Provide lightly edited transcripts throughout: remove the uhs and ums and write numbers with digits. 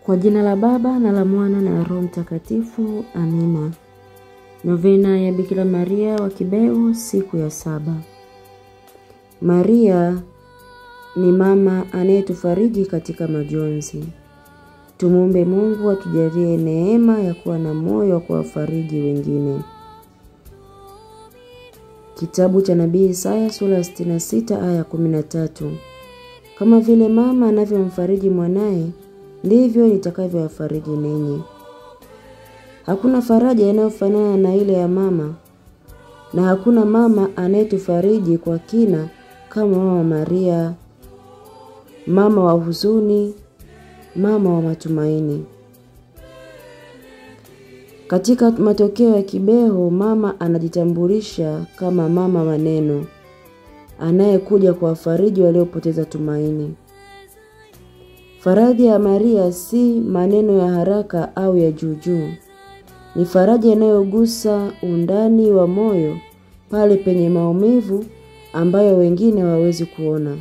Kwa jina la Baba na la Mwana na Roho Mtakatifu. Amina. Novena ya Bikira Maria wa Kibeho, siku ya 7. Maria ni mama anayetufariji katika majonzi. Tumuombe Mungu atujalie neema ya kuwa na moyo wa kuwafariji wengine. Kitabu cha Nabii Isaya sura 66 aya 13. Kama vile mama anavyomfariji mwanae, ndivyo nitakavyowafariji ninyi. Hakuna faraja inayofanana na ile ya mama, na hakuna mama anayetufariji kwa kina kama mama Maria, mama wa huzuni, mama wa matumaini. Katika matokeo ya Kibeho, mama anajitambulisha kama mama wa neno, anayekuja kuwafariji waliopoteza tumaini. Faraja ya Maria si maneno ya haraka au ya juujuu. Ni faraja inayogusa undani wa moyo, pale penye maumivu ambayo wengine hawawezi kuona.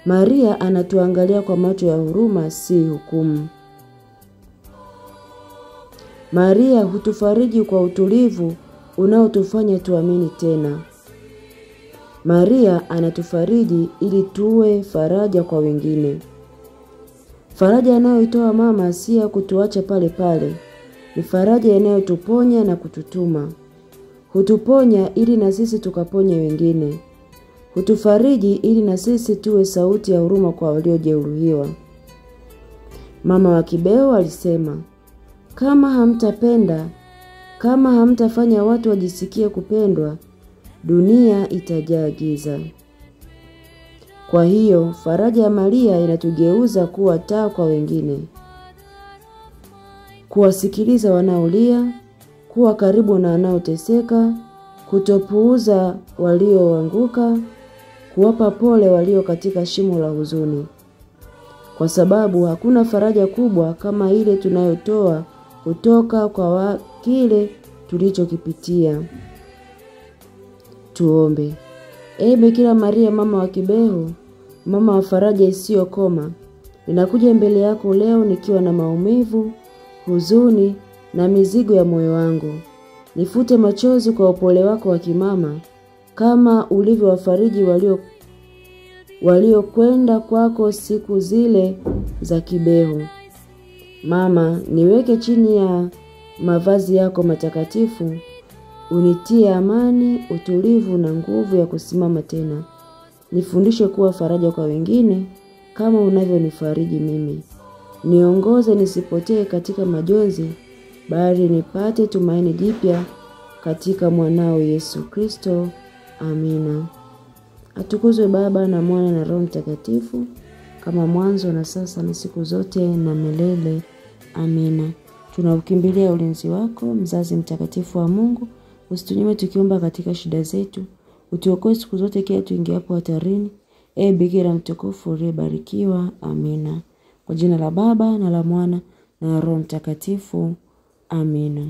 Maria anatuangalia kwa macho ya huruma, si hukumu. Maria hutufariji kwa utulivu unaotufanya tuamini tena. Maria anatufariji ili tuwe faraja kwa wengine. Faraja anayoitoa mama si ya kutuacha pale pale. Ni faraja inayotuponya na kututuma. Hutuponya ili na sisi tukaponye wengine. Hutufariji ili na sisi tuwe sauti ya huruma kwa waliojeruhiwa. Mama wa Kibeho alisema, kama hamtapenda, kama hamtafanya watu wajisikie kupendwa, dunia itajaa giza. Kwa hiyo, faraja ya Maria inatugeuza kuwa taa kwa wengine. Kuwasikiliza wanaolia, kuwa karibu na wanaoteseka, kutopuuza walioanguka, kuwapa pole walio katika shimo la huzuni. Kwa sababu hakuna faraja kubwa kama ile tunayotoa kutoka kwa kile tulichokipitia. Tuombe. Ee Bikira Maria, mama wa Kibeho, mama wa faraja isiyokoma, ninakuja mbele yako leo nikiwa na maumivu, huzuni na mizigo ya moyo wangu. Nifute machozi kwa upole wako wa kimama, kama ulivyowafariji waliokwenda kwako siku zile za Kibeho. Mama, niweke chini ya mavazi yako matakatifu, unitie amani, utulivu na nguvu ya kusimama tena. Nifundishe kuwa faraja kwa wengine kama unavyonifariji mimi. Niongoze nisipotee katika majonzi, bali nipate tumaini jipya katika mwanao Yesu Kristo. Amina. Atukuzwe Baba na Mwana na Roho Mtakatifu, kama mwanzo na sasa na siku zote na milele. Amina. Tunaukimbilia ulinzi wako, mzazi mtakatifu wa Mungu. Usitunyime tukiomba katika shida zetu. Utuokoe siku zote kila tuingiapo hatarini. Ee Bikira mtukufu uliyebarikiwa. Amina. Kwa jina la Baba na la Mwana na Roho Mtakatifu. Amina.